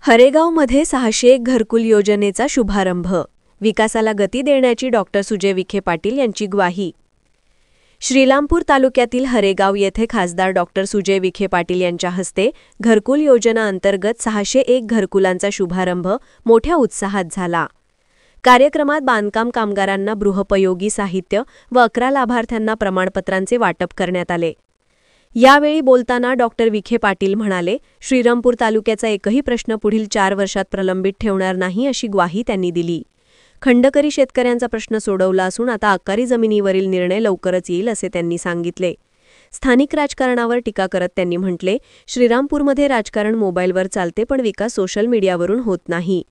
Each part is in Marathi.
हरेगावमध्ये 601 घरकुल योजनेचा शुभारंभ. विकासाला गती देण्याची डॉक्टर सुजय विखे पाटील यांची ग्वाही. श्रीरामपूर तालुक्यातील हरेगाव येथे खासदार डॉक्टर सुजय विखे पाटील यांच्या हस्ते घरकुल योजना अंतर्गत 601 घरकुलांचा शुभारंभ मोठ्या उत्साहात झाला. कार्यक्रमात बांधकाम कामगारांना गृहोपयोगी साहित्य व 11 लाभार्थ्यांना प्रमाणपत्रांचे वाटप करण्यात आले. यावेळी बोलताना डॉक्टर विखे पाटील म्हणाले, श्रीरामपूर तालुक्याचा एकही प्रश्न पुढील 4 वर्षात प्रलंबित ठेवणार नाही अशी ग्वाही त्यांनी दिली. खंडकरी शेतकऱ्यांचा प्रश्न सोडवला असून आता अकारी जमिनीवरील निर्णय लवकरच येईल असे त्यांनी सांगितले. स्थानिक राजकारणावर टीका करत त्यांनी म्हटले, श्रीरामपूरमध्ये राजकारण मोबाईलवर चालते पण विकास सोशल मीडियावरून होत नाही.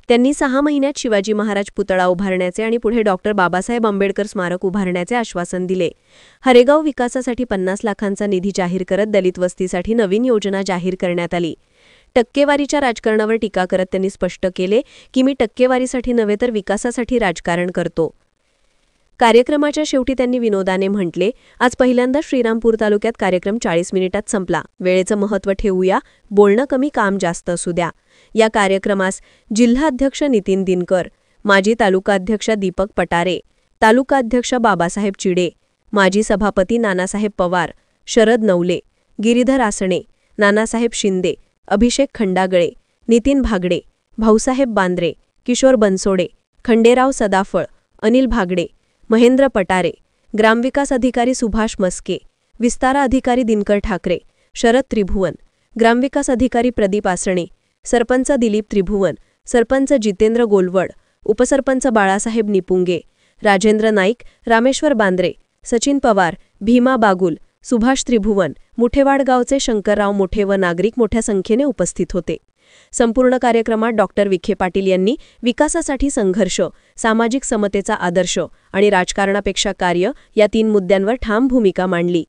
त्यांनी 6 महिन्यात शिवाजी महाराज पुतळा उभारण्याचे आणि पुढे डॉक्टर बाबासाहेब आंबेडकर स्मारक उभारण्याचे आश्वासन दिले. हरेगाव विकासासाठी 50 लाखांचा निधी जाहीर करत दलित वस्तीसाठी नवीन योजना जाहीर करण्यात आली. टक्केवारीच्या राजकारणावर टीका करत त्यांनी स्पष्ट केले की मी टक्केवारीसाठी नव्हे तर विकासासाठी राजकारण करतो. कार्यक्रमाच्या शेवटी त्यांनी विनोदाने म्हटले, आज पहिल्यांदा श्रीरामपूर तालुक्यात कार्यक्रम 40 मिनिटात संपला. वेळेचं महत्त्व ठेवूया, बोलणं कमी काम जास्त असू द्या. या कार्यक्रमास जिल्हाध्यक्ष नितीन दिनकर, माजी तालुकाध्यक्ष दीपक पटारे, तालुकाध्यक्ष बाबासाहेब चिडे, माजी सभापती नानासाहेब पवार, शरद नवले, गिरीधर आसणे, नानासाहेब शिंदे, अभिषेक खंडागळे, नितीन भागडे, भाऊसाहेब बांद्रे, किशोर बनसोडे, खंडेराव सदाफळ, अनिल भागडे, महेंद्र पटारे, ग्रामविकास अधिकारी सुभाष मस्के, विस्तारा अधिकारी दिनकर ठाकरे, शरद त्रिभुवन, ग्रामविकास अधिकारी प्रदीप आसणे, सरपंच दिलीप त्रिभुवन, सरपंच जितेंद्र गोलवड, उपसरपंच बाळासाहेब निपुंगे, राजेंद्र नाईक, रामेश्वर बांद्रे, सचिन पवार, भीमा बागुल, सुभाष त्रिभुवन, मुठेवाड गावचे शंकरराव मोठे व नागरिक मोठ्या संख्येने उपस्थित होते. संपूर्ण कार्यक्रमात डॉक्टर विखे पाटील यांनी विकासासाठी संघर्ष, सामाजिक समतेचा आदर्श आणि राजकारणापेक्षा कार्य या 3 मुद्द्यांवर ठाम भूमिका मांडली.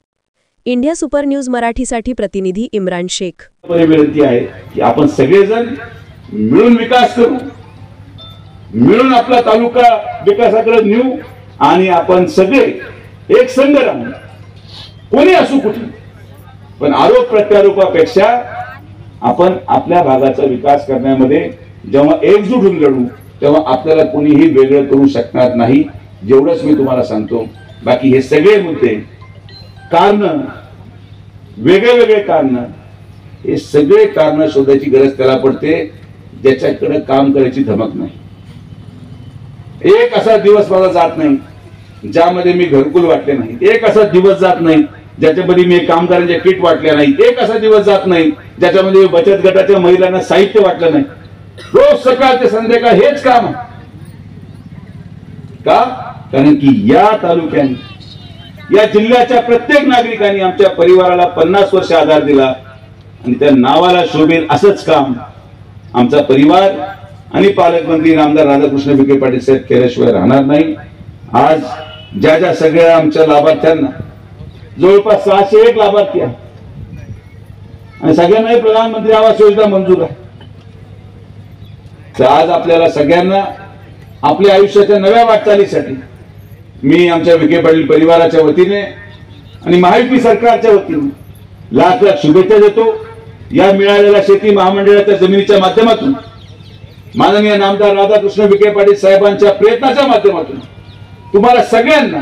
इंडिया सुपर न्यूज मराठीसाठी प्रतिनिधी इम्रान शेख. विनंती आहे की आपण सगळेजण मिळून विकास करू, मिळून आपला तालुका विकासाकडे नेऊ आणि आपण सगळे एक संघ राहू. कोणी असू कुठे, पण आरोप प्रत्यारोपापेक्षा आपण आपल्या भागाचा विकास करण्यामध्ये जेव्हा एकजूट होऊन लढू तेव्हा आपल्याला कोणीही वेगळं करू शकणार नाही. जेवढंच मी तुम्हाला सांगतो. बाकी हे सगळे मुद्दे, कारण वेगळे वेगळे कारण, हे सगळे कारण शोधायची गरज त्याला पडते ज्याच्याकडे काम करायची धमक नाही. एक असा दिवस मला जात नाही ज्यामध्ये मी घरकुल वाटले नाही. एक असा दिवस जात नाही ज्याच्यामध्ये मी कामगारांच्या किट वाटल्या नाही. एक असा दिवस जात नाही ज्याच्यामध्ये बचत गटाच्या महिलांना साहित्य वाटलं नाही. रोज सकाळ ते संध्याकाळ हेच काम. का? कारण की या तालुक्याने, या जिल्ह्याच्या प्रत्येक नागरिकांनी आमच्या परिवाराला 50 वर्ष आधार दिला आणि त्या नावाला शोभेल असंच काम आमचा परिवार आणि पालकमंत्री आमदार राधाकृष्ण विखे पाटील साहेब केल्याशिवाय राहणार नाही. आज ज्या सगळ्या आमच्या लाभार्थ्यांना, जवळपास 601 लाभार्थी आहे आणि सगळ्यांना प्रधानमंत्री आवास योजना मंजूर आहे. तर आज आपल्याला सगळ्यांना आपल्या आयुष्याच्या नव्या वाटचालीसाठी मी आमच्या विखे पाटील परिवाराच्या वतीने आणि महायुती सरकारच्या वतीने लाख लाख शुभेच्छा देतो. या मिळालेल्या शेती महामंडळाच्या जमिनीच्या माध्यमातून माननीय नामदार राधाकृष्ण विखे पाटील साहेबांच्या प्रयत्नाच्या माध्यमातून तुम्हाला सगळ्यांना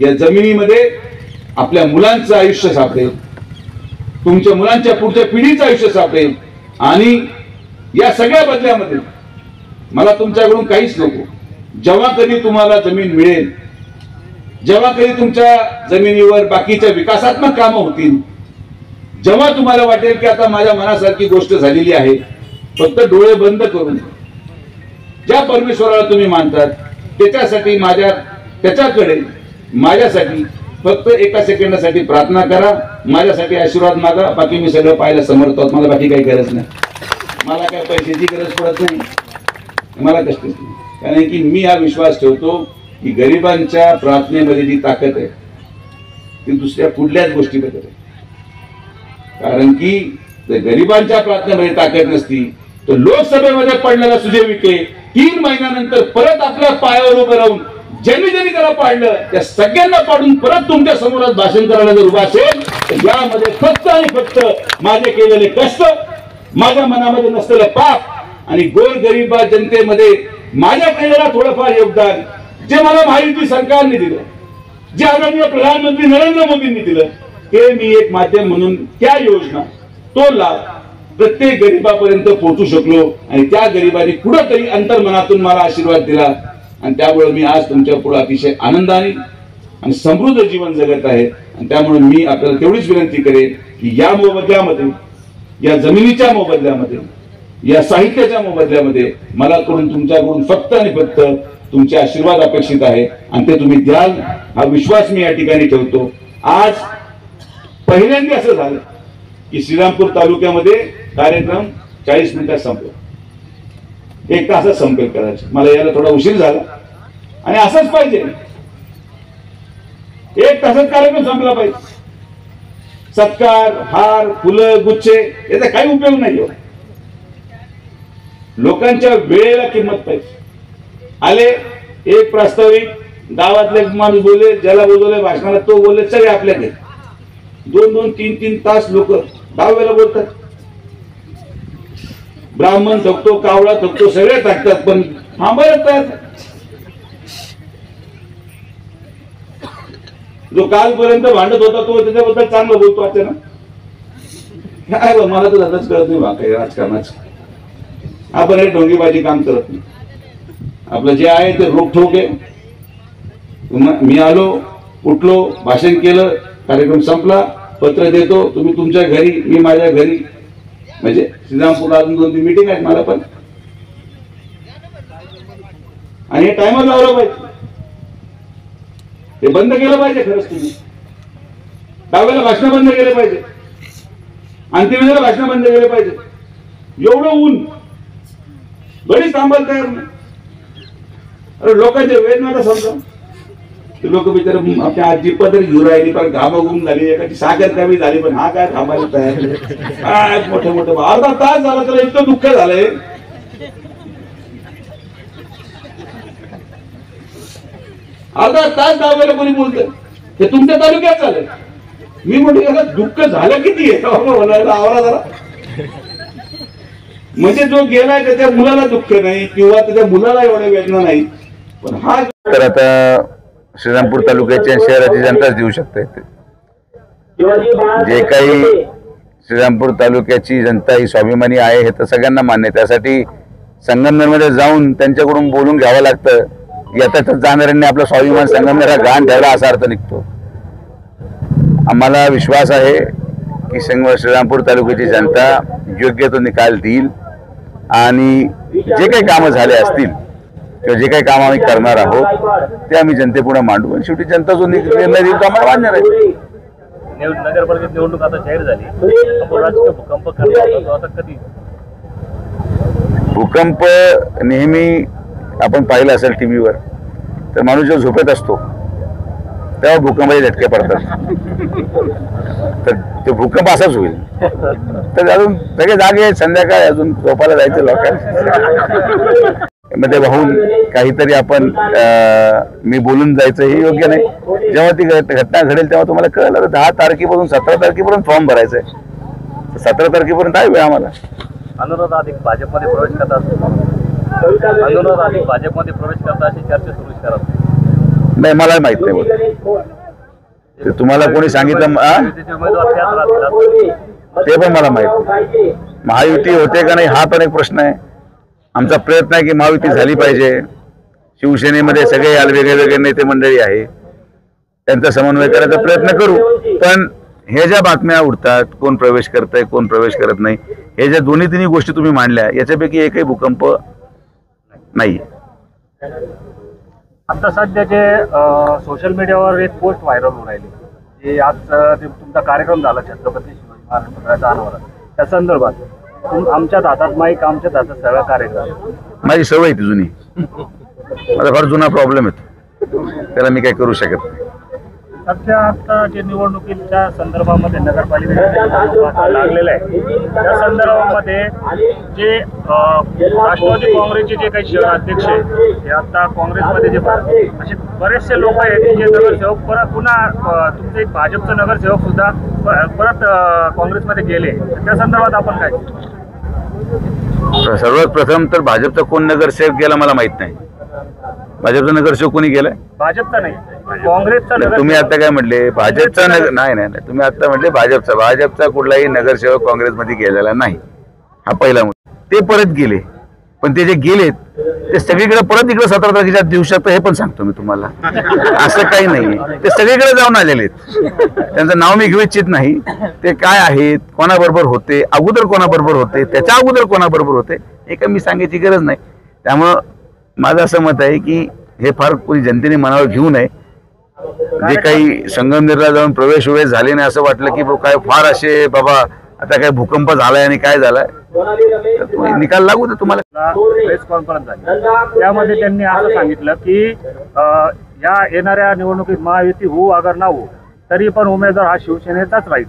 या जमिनीमध्ये आपल्या मुलांचं आयुष्य सापडेल, तुमच्या मुलांच्या पुढच्या पिढीचं आयुष्य सापडेल आणि या सगळ्या बदल्यामध्ये मला तुमच्याकडून काहीच नको. जेव्हा कधी तुम्हाला जमीन मिळेल, जेव्हा कधी तुमच्या जमिनीवर बाकीच्या विकासात्मक कामं होतील, जेव्हा तुम्हाला वाटेल की आता माझ्या मनासारखी गोष्ट झालेली आहे, फक्त डोळे बंद करून ज्या परमेश्वराला तुम्ही मानतात त्याच्यासाठी त्याच्याकडे माझ्यासाठी फक्त एका सेकंदासाठी प्रार्थना करा, माझ्यासाठी आशीर्वाद मागा. बाकी मी सगळं पाहायला समर्थ आहोत. मला बाकी काही गरज नाही. मला काही पैशाची गरज पडत नाही, मला कष्टच नाही. कारण की मी हा विश्वास ठेवतो की गरिबांच्या प्रार्थनेमध्ये जी ताकद आहे ती दुसऱ्या कुठल्याच गोष्टीमध्ये आहे. कारण की जर गरिबांच्या प्रार्थनेमध्ये ताकद नसती तर लोकसभेमध्ये पडलेला सुजय विखे 3 महिन्यानंतर परत आपल्या पायावर उभं राहून ज्यांनी त्याला पाडलं त्या सगळ्यांना पाडून परत तुमच्या समोर भाषण करायला जर उभा असेल तर यामध्ये फक्त आणि फक्त माझे केलेले कष्ट, माझ्या मनामध्ये नसलेलं पाप आणि गोरगरीबा जनतेमध्ये माझ्या केलेला थोडंफार योगदान जे मला महायुती सरकारने दिलं, जे आदरणीय प्रधानमंत्री नरेंद्र मोदींनी दिलं, ते मी एक माध्यम म्हणून त्या योजना, तो लाभ प्रत्येक गरीबापर्यंत पोहोचू शकलो आणि त्या गरीबाने कुठंतरी अंतर्मनातून मला आशीर्वाद दिला आणि त्यामुळे मी आज तुमच्या पुढे अतिशय आनंदाने आणि समृद्ध जीवन जगत आहे. आणि त्यामुळे मी आपल्याला तेवढीच विनंती करेन की या मोबदल्यामध्ये, या जमिनीच्या मोबदल्यामध्ये, या साहित्याच्या मोबदल्यामध्ये मला तुमच्याकडून फक्त आणि फक्त तुमचे आशीर्वाद अपेक्षित आहे आणि ते तुम्ही द्याल हा विश्वास मी या ठिकाणी ठेवतो. आज पहिल्यांदा असं झालं की श्रीरामपूर तालुक्यामध्ये कार्यक्रम 40 मिनिटात संपला. 1 तासात संपेल करायचं. मला यायला थोडा उशीर झाला आणि असंच पाहिजे. 1 तासात कार्यक्रम संपला पाहिजे. सत्कार, हार, फुलं, गुच्छे याचा काही उपयोग नाही. लोकांच्या वेळेला किंमत पाहिजे. आले एक प्रास्ताविक, गावातले माणूस बोलले, ज्याला बोलवले भाषणाला तो बोलले, सगळे आपल्याकडे 2-2, 3-3 तास लोक 10 वेळेला बोलतात. ब्राह्मण थकतो, कावळा थकतो, सगळे थकतात, पण थांबत. जो कालपर्यंत भांडत होता तो त्याच्याबद्दल चांगलं बोलतो अचानक. काय मला तर जातच कळत नाही काही राजकारणाचं. आपण हे ढोंगीबाजी काम करत नाही. आपलं जे आहे ते रोखोक आहे. मी आलो, उठलो, भाषण केलं, कार्यक्रम संपला, पत्र देतो, तुम्ही तुमच्या घरी, मी माझ्या घरी. म्हणजे श्रीरामपूरला अजून 2-3 मीटिंग आहेत मला पण. आणि हे टायमर लावलं पाहिजे. ते बंद केलं पाहिजे. खरंच तुम्ही 10 वेळेला भाषण बंद केले पाहिजे. अंतिम वेळेला भाषण बंद केले पाहिजे. एवढं ऊन बरीच थांबायला तयार नाही. अरे लोकांच्या वेदना आता समजा. लोक बिचार आपल्या आजी पदर घेऊन राहिली, पण घामाघूम झाली, एखादी साखर कमी झाली, पण हा काय थांबायला तयार. काय मोठे मोठे अर्धा तास झाला तर इतकं दुःख झालंय. अर्धा तास दाबायला कोणी बोलतंय. हे तुमच्या तालुक्यात झालंय. मी म्हटलं दुःख झालं किती आहे म्हणायला आवरा जरा. म्हणजे जो गेलाय त्याच्या मुलाला दुःख नाही किंवा त्याच्या मुलाला एवढ्या वेदना नाही, पण हा तर आता श्रीरामपूर तालुक्याची आणि शहराची जनताच देऊ शकते. जे काही श्रीरामपूर तालुक्याची जनता ही स्वाभिमानी आहे हे तर सगळ्यांना मान्य आहे. त्यासाठी संगमनेरमध्ये जाऊन त्यांच्याकडून बोलून घ्यावं लागतं. येतात जाणाऱ्यांनी आपलं स्वाभिमान संगमनेर हा गहाण ठेवला असा अर्थ निघतो. आम्हाला विश्वास आहे की श्रीरामपूर तालुक्याची जनता योग्य तो निकाल देईल आणि जे काही कामं झाले असतील किंवा जे काही काम आम्ही करणार आहोत ते आम्ही जनतेपुढे मांडू. आणि शेवटी जनता जो निर्णय देईल तो आम्हाला मान्य राहील. नगरपालिकेत निवडणूक आता जाहीर झाली. राजकीय भूकंप आता कधी? भूकंप नेहमी आपण पाहिलं असेल टीव्हीवर, तर माणूस जेव्हा झोपेत असतो तेव्हा भूकंपाचे झटके पडतात. तर ते भूकंप असाच होईल. तर अजून सगळे जागे आहेत, संध्याकाळी अजून झोपायला जायचं लोकांना. मध्ये वाहून काहीतरी आपण मी बोलून जायचं हे योग्य नाही. जेव्हा ती घटना घडेल तेव्हा तुम्हाला कळलं. 10 तारखेपासून 17 तारखेपर्यंत फॉर्म भरायचा आहे. 17 तारखेपर्यंत आहे वेळ आम्हाला. अनुराधा अधिक भाजपमध्ये प्रवेश करतात. अनुराधा अधिक भाजपमध्ये प्रवेश करतात अशी चर्चा सुरू करत नाही. मला माहित नाही बोल. ते तुम्हाला कोणी सांगितलं ते पण मला माहित नाही. महायुती होते का नाही हा पण एक प्रश्न आहे. आमचा प्रयत्न आहे की महायुती झाली पाहिजे. शिवसेनेमध्ये सगळे वेगळे वेगळे नेते मंडळी आहे, त्यांचा समन्वय करायचा प्रयत्न करू. पण हे ज्या बातम्या उडतात, कोण प्रवेश करतंय कोण प्रवेश करत नाही, हे ज्या 2-3 गोष्टी तुम्ही मांडल्या याच्यापैकी एकही भूकंप नाही. आता सध्या जे सोशल मीडियावर एक पोस्ट व्हायरल होऊन राहिली, जे आज तुमचा कार्यक्रम झाला छत्रपती शिवाजी महाराजांचा अनावरण, त्या संदर्भात आमच्या हातात माईक, आमच्या हातात सगळा कार्यक्रम. माझी सवय ती जुनी. माझा फार जुना प्रॉब्लेम आहे, त्याला मी काही करू शकत नाही. सध्या आता जे निवडणुकीच्या संदर्भामध्ये नगरपालिकेच्या लागलेलं आहे त्या संदर्भामध्ये जे राष्ट्रवादी काँग्रेसचे जे काही शहर अध्यक्ष आहेत ते आता काँग्रेसमध्ये जे असे बरेचसे लोक आहेत जे नगरसेवक परत पुन्हा तुमचे एक भाजपचे नगरसेवक सुद्धा परत काँग्रेसमध्ये गेले. त्या संदर्भात आपण काय? सर्वात प्रथम तर भाजपचा कोण नगरसेवक गेला मला माहित नाही. भाजपचा नगरसेवक कोणी गेलाय? भाजपचा नाही, काँग्रेसचा नगर. तुम्ही आता काय म्हटले? भाजपचा नाही नाही नाही, तुम्ही आता म्हटले भाजपचा कुठलाही नगरसेवक काँग्रेसमध्ये गेलेला नाही. हा पहिला मुद्दा. ते परत गेले, पण ते जे गेलेत ते सगळीकडे परत इकडे 17 तारखेच्या दिवसात हे पण सांगतो मी तुम्हाला, असं काही नाही. ते सगळीकडे जाऊन आलेले आहेत. त्यांचं नाव मी घेऊ इच्छित नाही. ते काय आहेत, कोणाबरोबर होते, अगोदर कोणाबरोबर होते, त्याच्या अगोदर कोणाबरोबर होते, हे काही मी सांगायची गरज नाही. त्यामुळं माझं असं मत आहे की हे फार कोणी जनतेने मनावर घेऊ नये. जे काही संगमनेरला जाऊन प्रवेश झाले नाही, असं वाटलं की काय फार असे बाबा आता काय भूकंप झालाय आणि काय झालाय, निकाल लागू तर तुम्हाला. प्रेस कॉन्फरन्स झाली, त्यामध्ये त्यांनी असं सांगितलं की या येणाऱ्या निवडणुकीत महायुती होऊ अगर ना हो तरी पण उमेदवार हा शिवसेनेचाच राहील.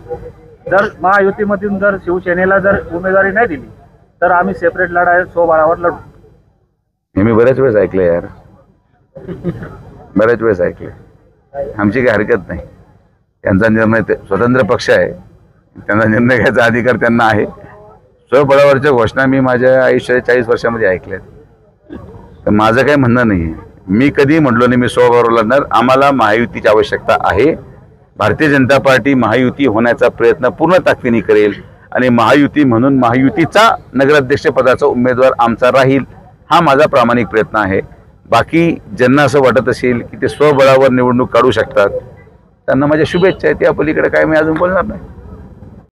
जर महायुतीमधून जर शिवसेनेला जर उमेदवारी नाही दिली तर आम्ही सेपरेट लढाई स्वबळावर लढू. हे मी बऱ्याच वेळेस ऐकलं यार, बऱ्याच वेळेस ऐकले. आमची काही हरकत नाही. त्यांचा निर्णय, स्वतंत्र पक्ष आहे, त्यांचा निर्णय घ्यायचा अधिकार त्यांना आहे. स्वबळावरच्या घोषणा मी माझ्या आयुष्याच्या 40 वर्षामध्ये ऐकल्यात. तर माझं काही म्हणणं नाही. मी कधी म्हटलो नाही मी स्वबळावर लढणार. आम्हाला महायुतीची आवश्यकता आहे. भारतीय जनता पार्टी महायुती होण्याचा प्रयत्न पूर्ण ताकदीने करेल आणि महायुती म्हणून महायुतीचा नगराध्यक्ष पदाचा उमेदवार आमचा राहील, हा माझा प्रामाणिक प्रयत्न आहे. बाकी ज्यांना असं वाटत असेल की ते स्वबळावर निवडणूक काढू शकतात, त्यांना माझ्या शुभेच्छा आहेत. त्या पलीकडे काय मी अजून बोलणार नाही.